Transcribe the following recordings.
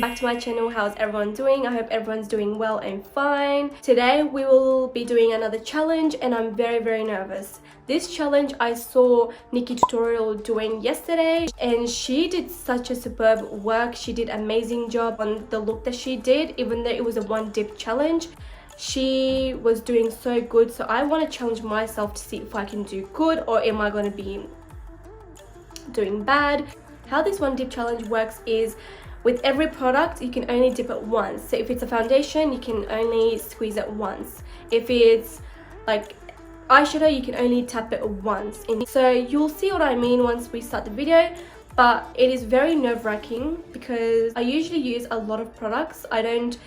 back to my channel. How's everyone doing? I hope everyone's doing well and fine. Today we will be doing another challenge and I'm very nervous. This challenge I saw Nikki tutorial doing yesterday and she did such a superb work. She did amazing job on the look that she did, even though it was a one dip challenge. She was doing so good, so I want to challenge myself to see if I can do good or am I going to be doing bad. How this one dip challenge works is with every product you can only dip it once. So if it's a foundation you can only squeeze it once. If it's like eyeshadow you can only tap it once. So you'll see what I mean once we start the video, but it is very nerve-wracking because I usually use a lot of products. I don't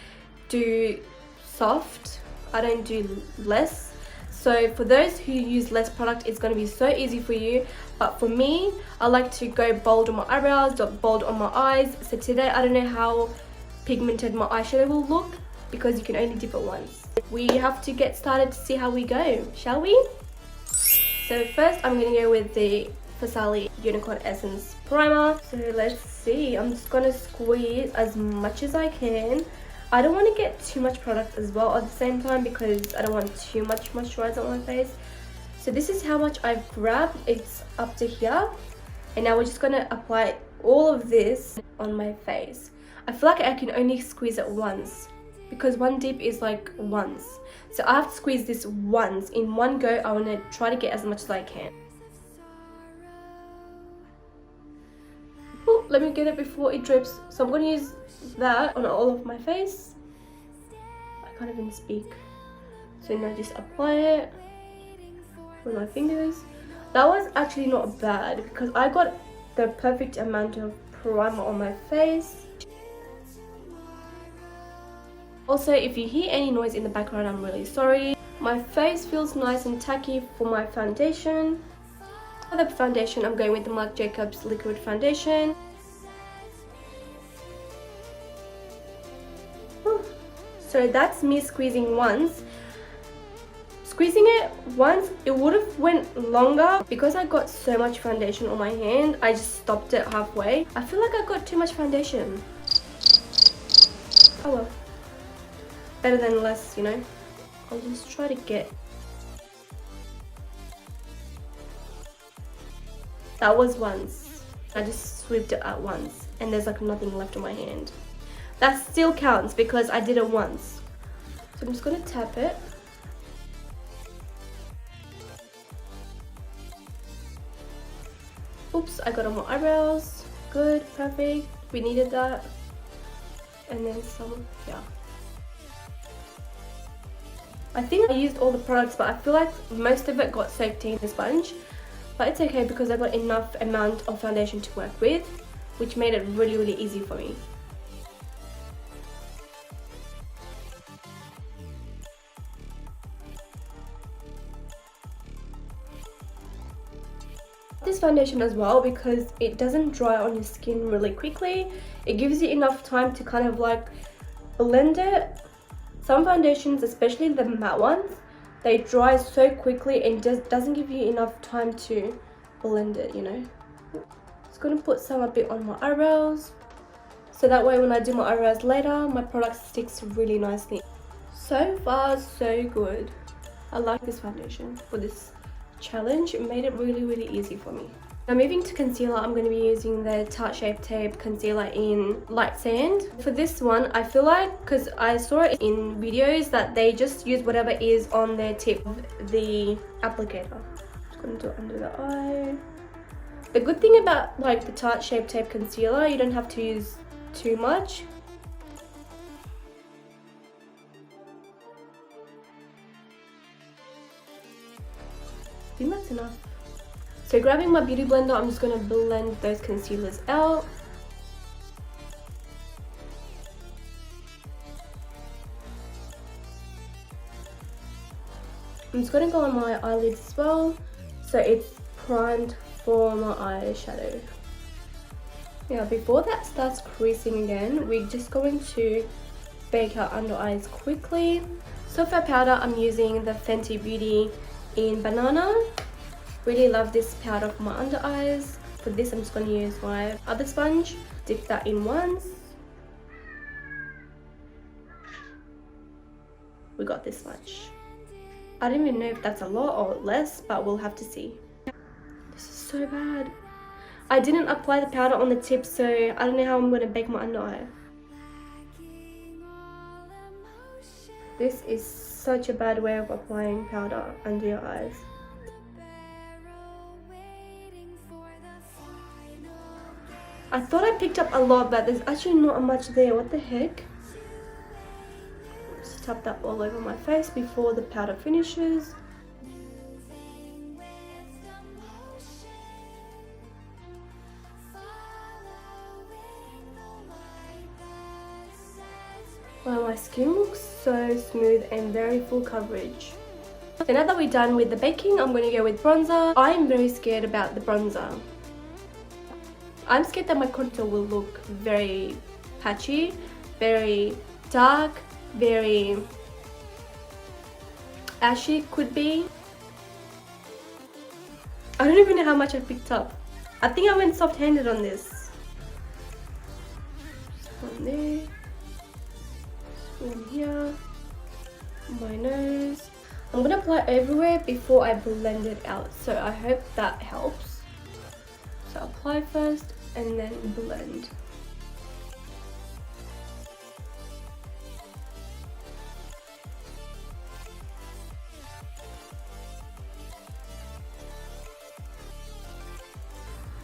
do soft, I don't do less. So for those who use less product, it's going to be so easy for you. But for me, I like to go bold on my eyebrows, bold on my eyes. So today, I don't know how pigmented my eyeshadow will look because you can only dip it once. We have to get started to see how we go, shall we? So first, I'm going to go with the Farsali Unicorn Essence Primer. So let's see, I'm just going to squeeze as much as I can. I don't want to get too much product as well at the same time because I don't want too much moisturizer on my face. So this is how much I've grabbed. It's up to here. And now we're just going to apply all of this on my face. I feel like I can only squeeze it once because one dip is like once. So I have to squeeze this once. In one go, I want to try to get as much as I can. Ooh, let me get it before it drips. So I'm going to use that on all of my face. I can't even speak. So now just apply it with my fingers. That was actually not bad because I got the perfect amount of primer on my face. Also, if you hear any noise in the background, I'm really sorry. My face feels nice and tacky for my foundation. For the foundation, I'm going with the Marc Jacob's liquid foundation. So that's me squeezing once. Squeezing it once, it would have went longer. Because I got so much foundation on my hand, I just stopped it halfway. I feel like I got too much foundation. Oh well. Better than less, you know. I'll just try to get... That was once. I just swept it at once and there's like nothing left on my hand. That still counts because I did it once. So I'm just going to tap it. Oops, I got on my eyebrows. Good, perfect. We needed that. And then some, yeah. I think I used all the products, but I feel like most of it got soaked in the sponge. But it's okay because I got enough amount of foundation to work with, which made it really easy for me. This foundation as well because it doesn't dry on your skin really quickly. It gives you enough time to kind of like blend it. Some foundations, especially the matte ones, they dry so quickly and just doesn't give you enough time to blend it, you know. Just gonna put some a bit on my eyebrows so that way when I do my eyebrows later, my product sticks really nicely. So far so good. I like this foundation for this challenge. It made it really easy for me. Now moving to concealer, I'm going to be using the Tarte Shape Tape Concealer in Light Sand. For this one, I feel like, because I saw it in videos, that they just use whatever is on their tip of the applicator. Just going to do it under the eye. The good thing about like the Tarte Shape Tape Concealer, you don't have to use too much. I think that's enough. So grabbing my beauty blender, I'm just going to blend those concealers out. I'm just going to go on my eyelids as well, so it's primed for my eyeshadow. Now before that starts creasing again, we're just going to bake our under eyes quickly. So for powder, I'm using the Fenty Beauty in Banana. Really love this powder for my under eyes. For this, I'm just going to use my other sponge, dip that in once, we got this much. I don't even know if that's a lot or less, but we'll have to see. This is so bad. I didn't apply the powder on the tip, so I don't know how I'm going to bake my under eye. This is such a bad way of applying powder under your eyes. I thought I picked up a lot, but there's actually not much there. What the heck? Just tap that all over my face before the powder finishes. Wow, my skin looks so smooth and very full coverage. So now that we're done with the baking, I'm going to go with bronzer. I'm very scared about the bronzer. I'm scared that my contour will look very patchy, very dark, very ashy could be. I don't even know how much I picked up. I think I went soft-handed on this. On there. In here, my nose. I'm gonna apply everywhere before I blend it out, so I hope that helps. So apply first and then blend.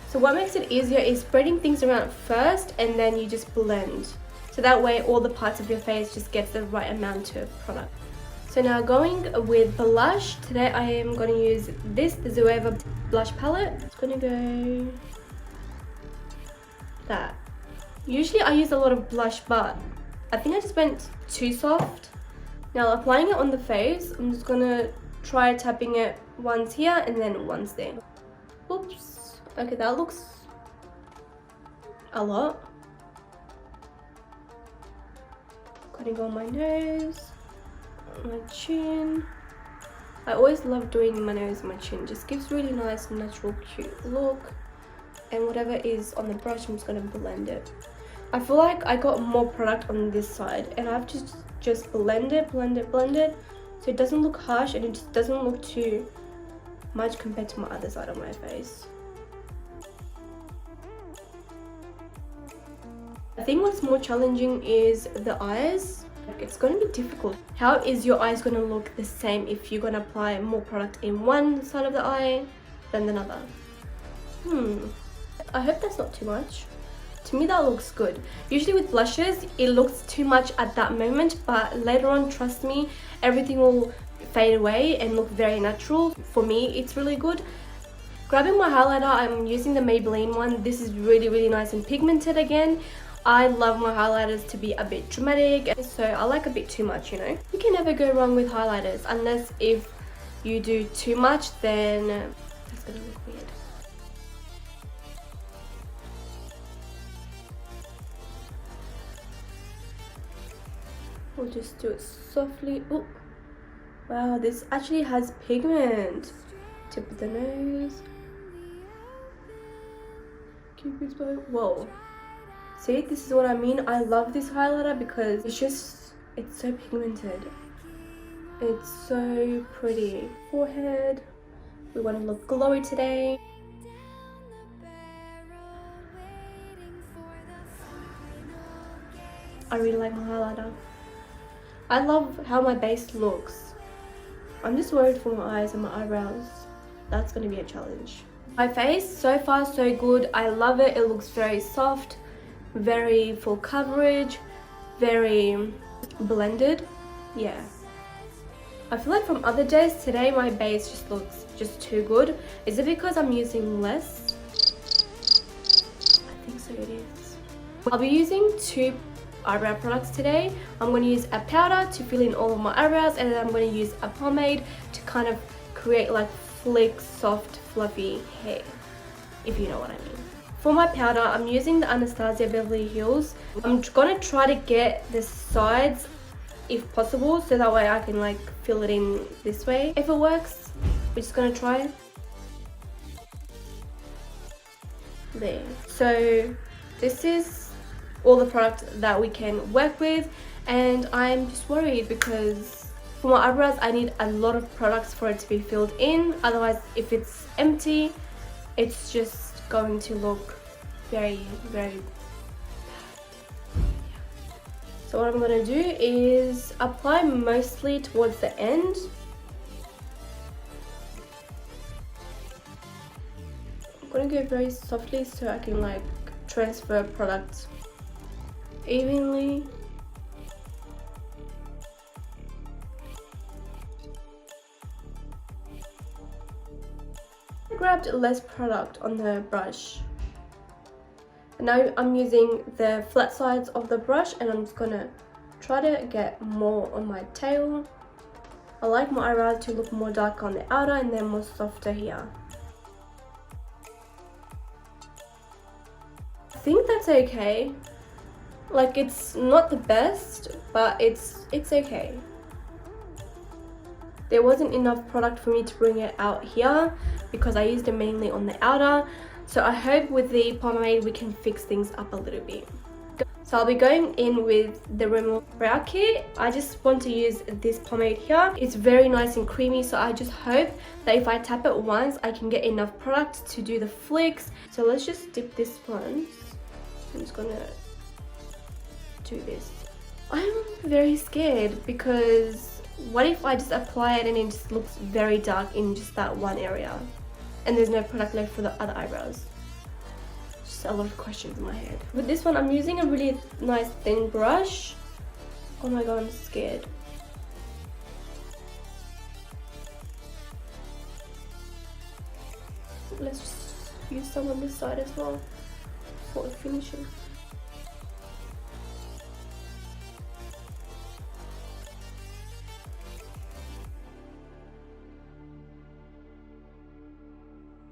So what makes it easier is spreading things around first and then you just blend. So that way all the parts of your face just gets the right amount of product. So now going with blush, today I am going to use this, the Zoeva blush palette. It's going to go that. Usually I use a lot of blush, but I think I just went too soft. Now applying it on the face, I'm just going to try tapping it once here and then once there. Oops. Okay, that looks a lot. Gonna go on my nose, my chin. I always love doing my nose and my chin. Just gives really nice, natural, cute look. And whatever is on the brush, I'm just gonna blend it. I feel like I got more product on this side, and I've just blend it, so it doesn't look harsh and it just doesn't look too much compared to my other side of my face. I think what's more challenging is the eyes. It's going to be difficult. How is your eyes going to look the same if you're going to apply more product in one side of the eye than another? I hope that's not too much. To me that looks good. Usually with blushes it looks too much at that moment, but later on, trust me, everything will fade away and look very natural. For me it's really good. Grabbing my highlighter, I'm using the Maybelline one. This is really nice and pigmented again. I love my highlighters to be a bit dramatic, so I like a bit too much, you know. You can never go wrong with highlighters, unless if you do too much, then that's gonna look weird. We'll just do it softly. Oh, wow, this actually has pigment. Tip of the nose. Cupid's bow. Whoa. See, this is what I mean. I love this highlighter because it's so pigmented. It's so pretty. Forehead. We want to look glowy today. I really like my highlighter. I love how my base looks. I'm just worried for my eyes and my eyebrows. That's going to be a challenge. My face, so far so good. I love it. It looks very soft, very full coverage, very blended. Yeah, I feel like from other days, today my base just looks just too good. Is it because I'm using less? I think so, it is. I'll be using 2 eyebrow products today. I'm going to use a powder to fill in all of my eyebrows, and then I'm going to use a pomade to kind of create like flick, soft, fluffy hair, if you know what I mean. For my powder, I'm using the Anastasia Beverly Hills. I'm gonna try to get the sides if possible, so that way I can like fill it in this way. If it works, we're just gonna try. There. So this is all the product that we can work with, and I'm just worried because For my eyebrows, I need a lot of products for it to be filled in. Otherwise, if it's empty, it's just going to look very, very bad. So what I'm going to do is apply mostly towards the end. I'm going to go very softly so I can like transfer products evenly. I grabbed less product on the brush. And now I'm using the flat sides of the brush and I'm just gonna try to get more on my tail. I like my eyebrows to look more dark on the outer and then more softer here. I think that's okay. Like, it's not the best, but it's okay. There wasn't enough product for me to bring it out here because I used it mainly on the outer. So I hope with the pomade we can fix things up a little bit. So I'll be going in with the Rimmel Brow Kit. I just want to use this pomade here. It's very nice and creamy, so I just hope that if I tap it once, I can get enough product to do the flicks. So let's just dip this once. I'm just gonna do this. I'm very scared because what if I just apply it and it just looks very dark in just that one area? And there's no product left for the other eyebrows. Just a lot of questions in my head. With this one, I'm using a really nice thin brush. Oh my god, I'm scared. Let's just use some on this side as well for finishing.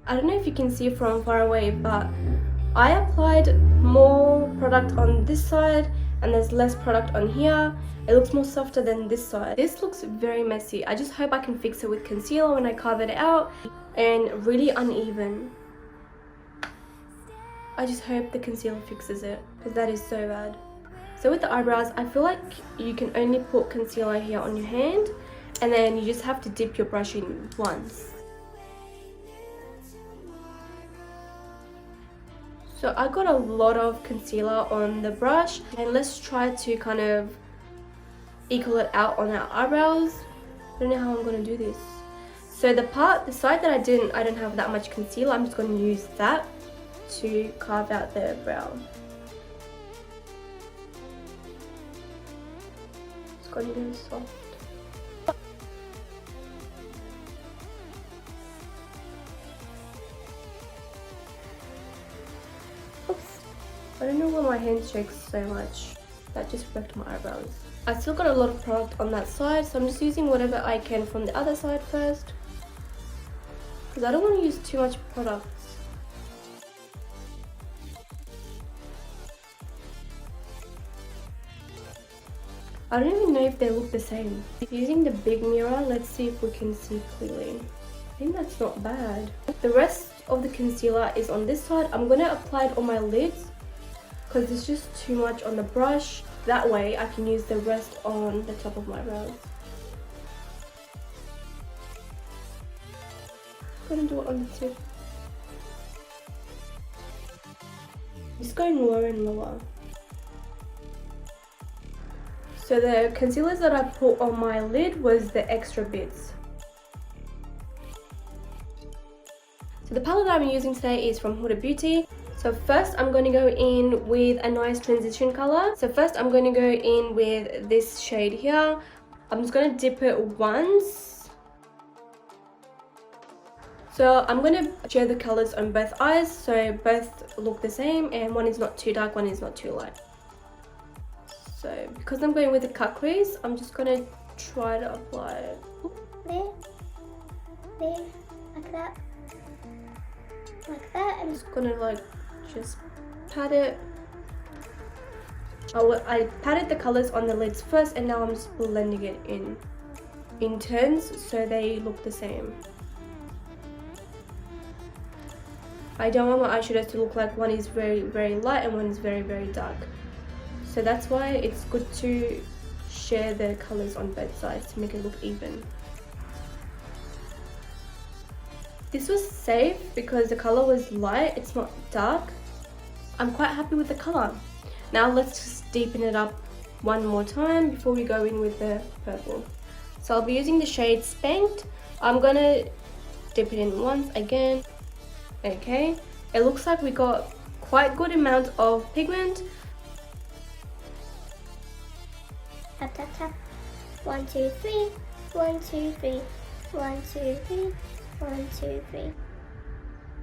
I don't know if you can see from far away, but I applied more product on this side and there's less product on here. It looks more softer than this side. This looks very messy. I just hope I can fix it with concealer when I carve it out, and really uneven. I just hope the concealer fixes it because that is so bad. So with the eyebrows, I feel like you can only put concealer here on your hand and then you just have to dip your brush in once. So I got a lot of concealer on the brush, and let's try to kind of equal it out on our eyebrows. I don't know how I'm going to do this. So the side that I don't have that much concealer, I'm just going to use that to carve out the brow. It's going to go soft. I don't know why my hand shakes so much. That just wrecked my eyebrows. I still got a lot of product on that side, so I'm just using whatever I can from the other side first. Because I don't want to use too much product. I don't even know if they look the same. Using the big mirror, let's see if we can see clearly. I think that's not bad. The rest of the concealer is on this side. I'm going to apply it on my lids because it's just too much on the brush. That way I can use the rest on the top of my brows. I'm gonna do it on the tip. Just going lower and lower. So the concealers that I put on my lid was the extra bits. So the palette that I'm using today is from Huda Beauty. So first I'm going to go in with a nice transition color. So first I'm going to go in with this shade here. I'm just going to dip it once. So I'm going to share the colors on both eyes so both look the same and one is not too dark, one is not too light. So because I'm going with a cut crease, I'm just going to try to apply it. There, like that. Like that. I'm just going to just pat it. I patted the colors on the lids first and now I'm just blending it in turns so they look the same. I don't want my eyeshadows to look like one is very, very light and one is very, very dark. So that's why it's good to share the colors on both sides to make it look even. This was safe because the color was light, it's not dark. I'm quite happy with the color. Now let's just deepen it up one more time before we go in with the purple. So I'll be using the shade Spanked. I'm gonna dip it in once again. Okay, it looks like we got quite good amount of pigment. Tap, tap, tap. 1, 2, 3. 1, 2, 3. 1, 2, 3. 1, 2, 3.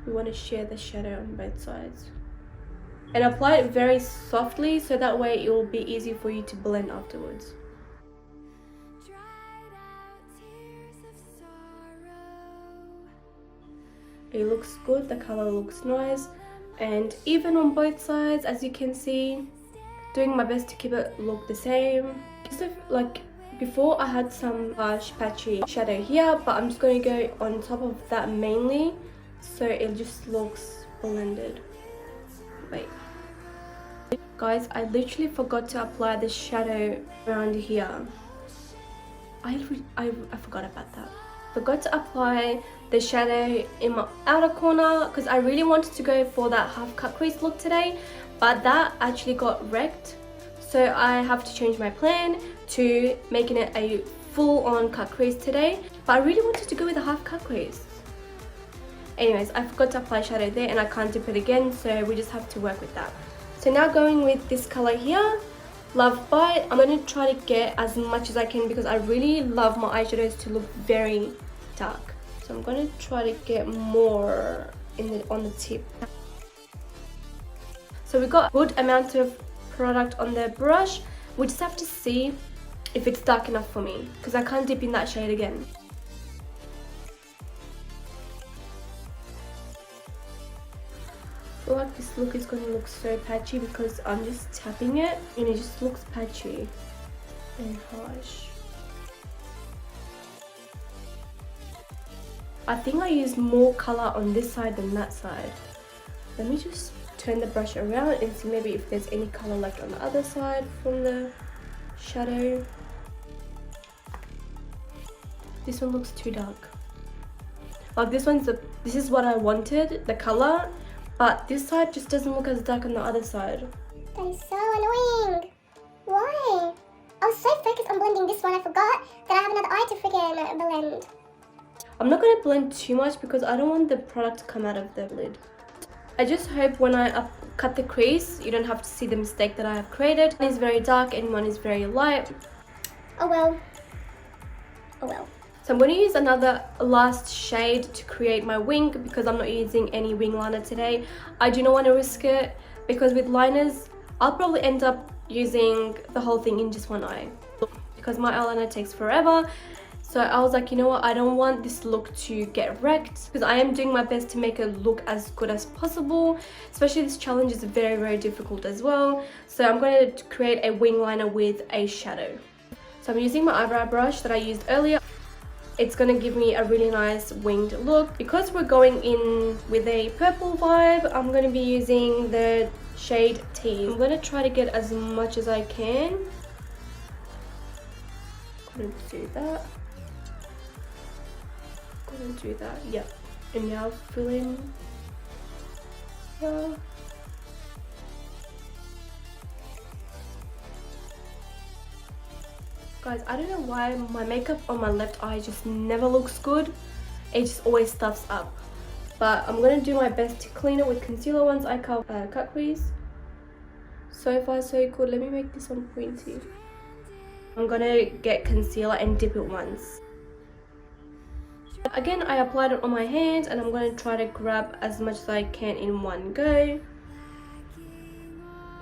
We want to share the shadow on both sides. And apply it very softly so that way it will be easy for you to blend afterwards. It looks good, the color looks nice and even on both sides, as you can see. Doing my best to keep it look the same. So like before I had some harsh patchy shadow here, but I'm just going to go on top of that mainly so it just looks blended. Wait. Guys, I literally forgot to apply the shadow around here. I forgot about that. Forgot to apply the shadow in my outer corner because I really wanted to go for that half cut crease look today, but that actually got wrecked. So I have to change my plan to making it a full-on cut crease today. But I really wanted to go with a half cut crease. Anyways, I forgot to apply shadow there and I can't dip it again, so we just have to work with that. So now going with this color here, Love Bite. I'm going to try to get as much as I can because I really love my eyeshadows to look very dark. So I'm going to try to get more on the tip. So we got a good amount of product on the brush. We just have to see if it's dark enough for me because I can't dip in that shade again. I feel like this look is going to look so patchy because I'm just tapping it and it just looks patchy and harsh. I think I used more color on this side than that side. Let me just turn the brush around and see maybe if there's any color left on the other side from the shadow. This one looks too dark. Like this is what I wanted, the color, but this side just doesn't look as dark on the other side. That is so annoying. Why? I was so focused on blending this one, I forgot that I have another eye to freaking blend. I'm not going to blend too much because I don't want the product to come out of the lid. I just hope when I cut the crease, you don't have to see the mistake that I have created. One is very dark and one is very light. Oh well. Oh well. So I'm going to use another last shade to create my wing because I'm not using any wing liner today. I do not want to risk it because with liners, I'll probably end up using the whole thing in just one eye because my eyeliner takes forever. So I was like, you know what, I don't want this look to get wrecked because I am doing my best to make it look as good as possible. Especially this challenge is very, very difficult as well. So I'm going to create a wing liner with a shadow. So I'm using my eyebrow brush that I used earlier. It's going to give me a really nice winged look. Because we're going in with a purple vibe, I'm going to be using the shade T. I'm going to try to get as much as I can. I'm going to do that. Do that, yeah. And now fill in here. Guys, I don't know why my makeup on my left eye just never looks good. It just always stuffs up. But I'm gonna do my best to clean it with concealer once I cut crease. So far so good. Let me make this one pointy. I'm gonna get concealer and dip it once. Again, I applied it on my hands and I'm going to try to grab as much as I can in one go.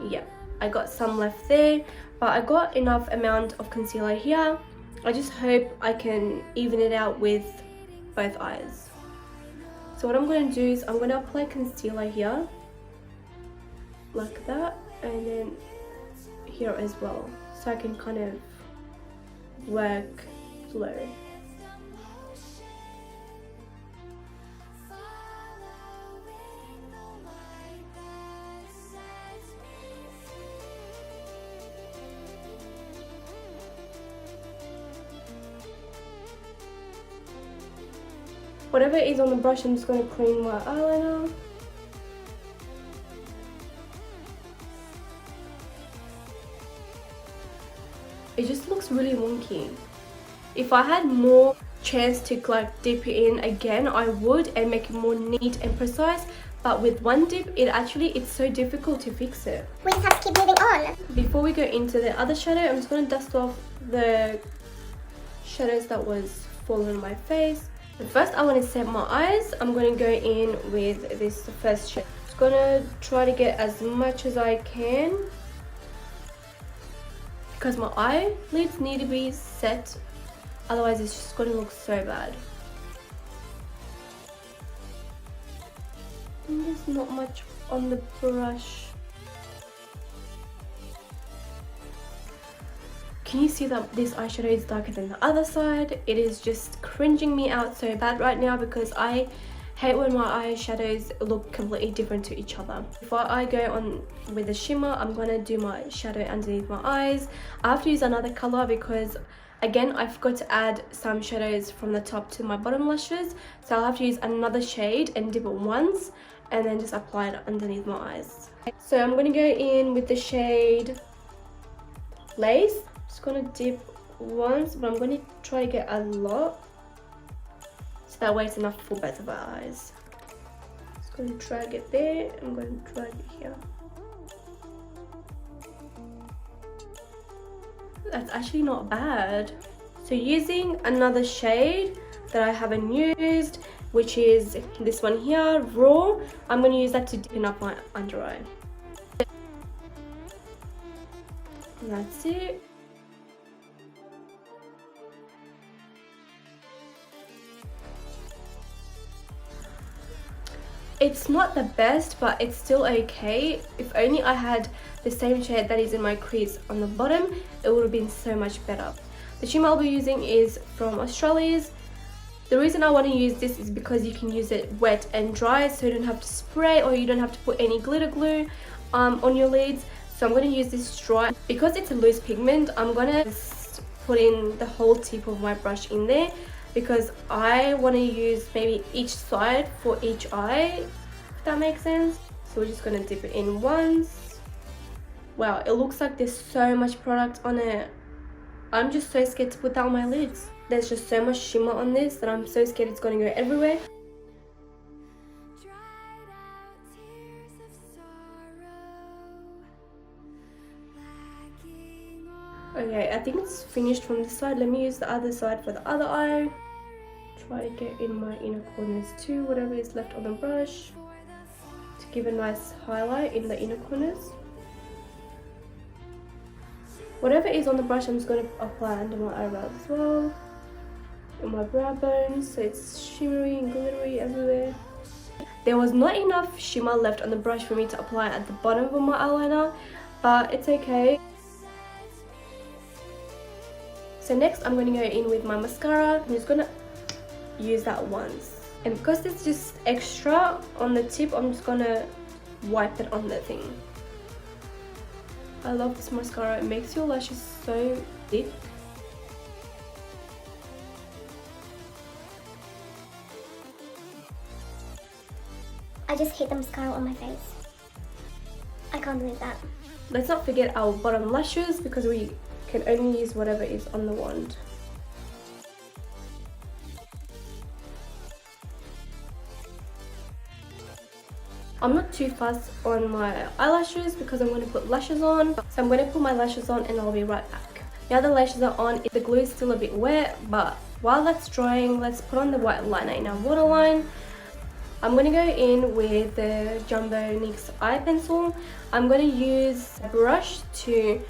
Yeah, I got some left there, but I got enough amount of concealer here. I just hope I can even it out with both eyes. So what I'm going to do is I'm going to apply concealer here, like that, and then here as well, so I can kind of work slow. Whatever is on the brush, I'm just going to clean my eyeliner. It just looks really wonky. If I had more chance to like dip it in again, I would, and make it more neat and precise. But with one dip, it's so difficult to fix it. We just have to keep moving on. Before we go into the other shadow, I'm just going to dust off the shadows that was falling on my face. But first, I want to set my eyes. I'm going to go in with this first shade. Just going to try to get as much as I can, because my eyelids need to be set, otherwise it's just going to look so bad. And there's not much on the brush. Can you see that this eyeshadow is darker than the other side? It is just cringing me out so bad right now, because I hate when my eyeshadows look completely different to each other. Before I go on with the shimmer, I'm going to do my shadow underneath my eyes. I have to use another color because, again, I forgot to add some shadows from the top to my bottom lashes. So I'll have to use another shade and dip it once, and then just apply it underneath my eyes. So I'm going to go in with the shade Lace. Just going to dip once, but I'm going to try to get a lot, so that way it's enough for both of our eyes. Just going to drag it there. I'm going to drag it here. That's actually not bad. So using another shade that I haven't used, which is this one here, Raw, I'm going to use that to deepen up my under eye. And that's it. It's not the best, but it's still okay. If only I had the same shade that is in my crease on the bottom, it would have been so much better. The shimmer I'll be using is from Australia's. The reason I want to use this is because you can use it wet and dry, so you don't have to spray or you don't have to put any glitter glue on your lids. So I'm going to use this dry. Because it's a loose pigment, I'm going to just put in the whole tip of my brush in there, because I want to use maybe each side for each eye, if that makes sense. So we're just going to dip it in once. Wow, it looks like there's so much product on it. I'm just so scared to put that on my lids. There's just so much shimmer on this that I'm so scared it's going to go everywhere. Okay, I think it's finished from this side. Let me use the other side for the other eye. Try to get in my inner corners too, whatever is left on the brush, to give a nice highlight in the inner corners. Whatever is on the brush, I'm just going to apply under my eyebrows as well, and my brow bones, so it's shimmery and glittery everywhere. There was not enough shimmer left on the brush for me to apply at the bottom of my eyeliner, but it's okay. So next I'm going to go in with my mascara. I'm just going to use that once, and because it's just extra on the tip, I'm just going to wipe it on the thing. I love this mascara. It makes your lashes so thick. I just hate the mascara on my face. I can't believe that. Let's not forget our bottom lashes, because we can only use whatever is on the wand. I'm not too fussed on my eyelashes because I'm going to put lashes on. So I'm going to put my lashes on and I'll be right back. Now the lashes are on, the glue is still a bit wet, but while that's drying, let's put on the white liner in our waterline. I'm going to go in with the Jumbo NYX eye pencil. I'm going to use a brush to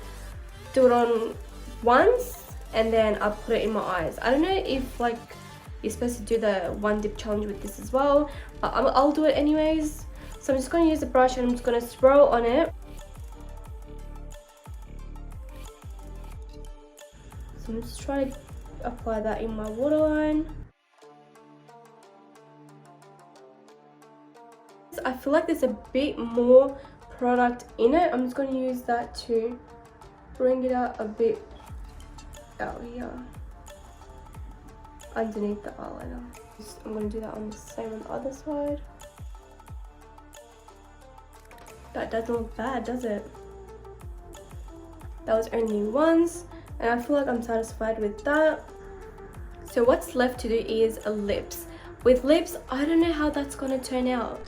do it on once, and then I'll put it in my eyes. I don't know if like you're supposed to do the one dip challenge with this as well, but I'll do it anyways. So I'm just going to use the brush and I'm just going to swirl on it. So I'm just trying to apply that in my waterline. I feel like there's a bit more product in it. I'm just going to use that to bring it out a bit out here. underneath the eyeliner. I'm going to do that on the same on the other side. That doesn't look bad, does it? That was only once, and I feel like I'm satisfied with that. So what's left to do is lips. With lips, I don't know how that's gonna turn out.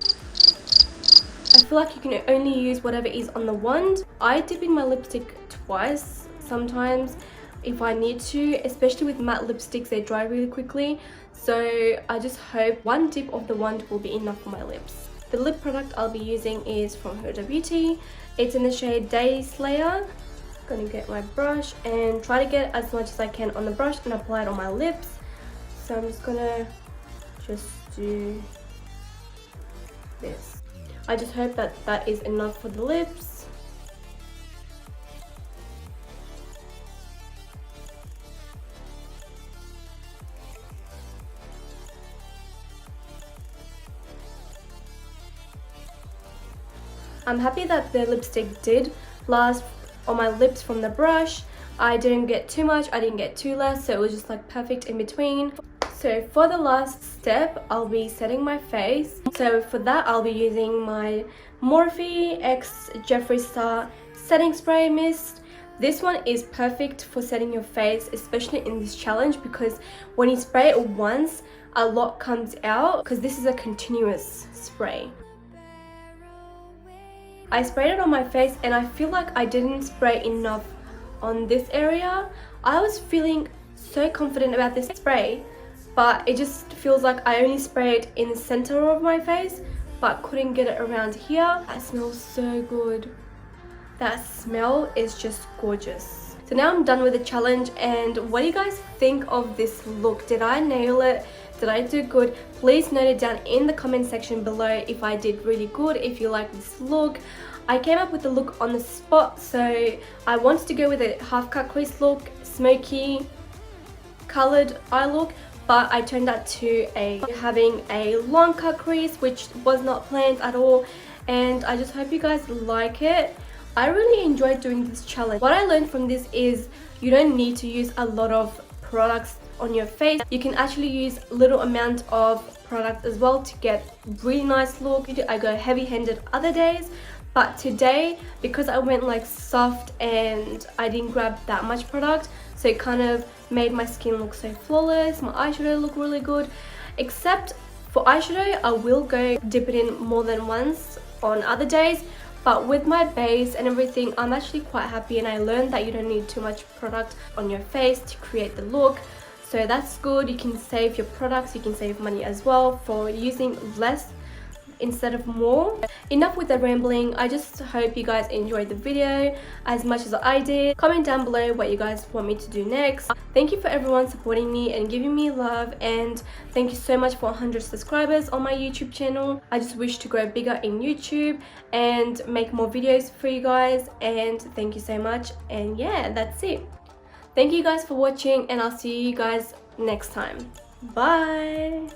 I feel like you can only use whatever is on the wand. I dip in my lipstick twice sometimes if I need to, especially with matte lipsticks, they dry really quickly. So I just hope one dip of the wand will be enough for my lips. The lip product I'll be using is from Huda Beauty. It's in the shade Day Slayer. Gonna get my brush and try to get as much as I can on the brush and apply it on my lips. So I'm just gonna do this. I just hope that that is enough for the lips. I'm happy that the lipstick did last on my lips from the brush. I didn't get too much, I didn't get too less, so it was just like perfect in between. So for the last step, I'll be setting my face. So for that, I'll be using my Morphe X Jeffree Star setting spray mist. This one is perfect for setting your face, especially in this challenge, because when you spray it once, a lot comes out because this is a continuous spray. I sprayed it on my face and I feel like I didn't spray enough on this area. I was feeling so confident about this spray, but it just feels like I only sprayed in the center of my face but couldn't get it around here. That smells so good. That smell is just gorgeous. So now I'm done with the challenge, and what do you guys think of this look? Did I nail it? Did I do good? Please note it down in the comment section below if I did really good, if you like this look. I came up with the look on the spot, so I wanted to go with a half cut crease look, smoky colored eye look, but I turned that to having a long cut crease, which was not planned at all, and I just hope you guys like it. I really enjoyed doing this challenge. What I learned from this is you don't need to use a lot of products on your face. You can actually use little amount of product as well to get really nice look. I go heavy-handed other days, but today, because I went like soft and I didn't grab that much product, so it kind of made my skin look so flawless. My eyeshadow look really good, except for eyeshadow I will go dip it in more than once on other days, but with my base and everything I'm actually quite happy, and I learned that you don't need too much product on your face to create the look. So that's good. You can save your products, you can save money as well for using less instead of more. Enough with the rambling. I just hope you guys enjoyed the video as much as I did. Comment down below what you guys want me to do next. Thank you for everyone supporting me and giving me love, and thank you so much for 100 subscribers on my YouTube channel. I just wish to grow bigger in YouTube and make more videos for you guys, and thank you so much. And yeah, that's it. Thank you guys for watching, and I'll see you guys next time. Bye.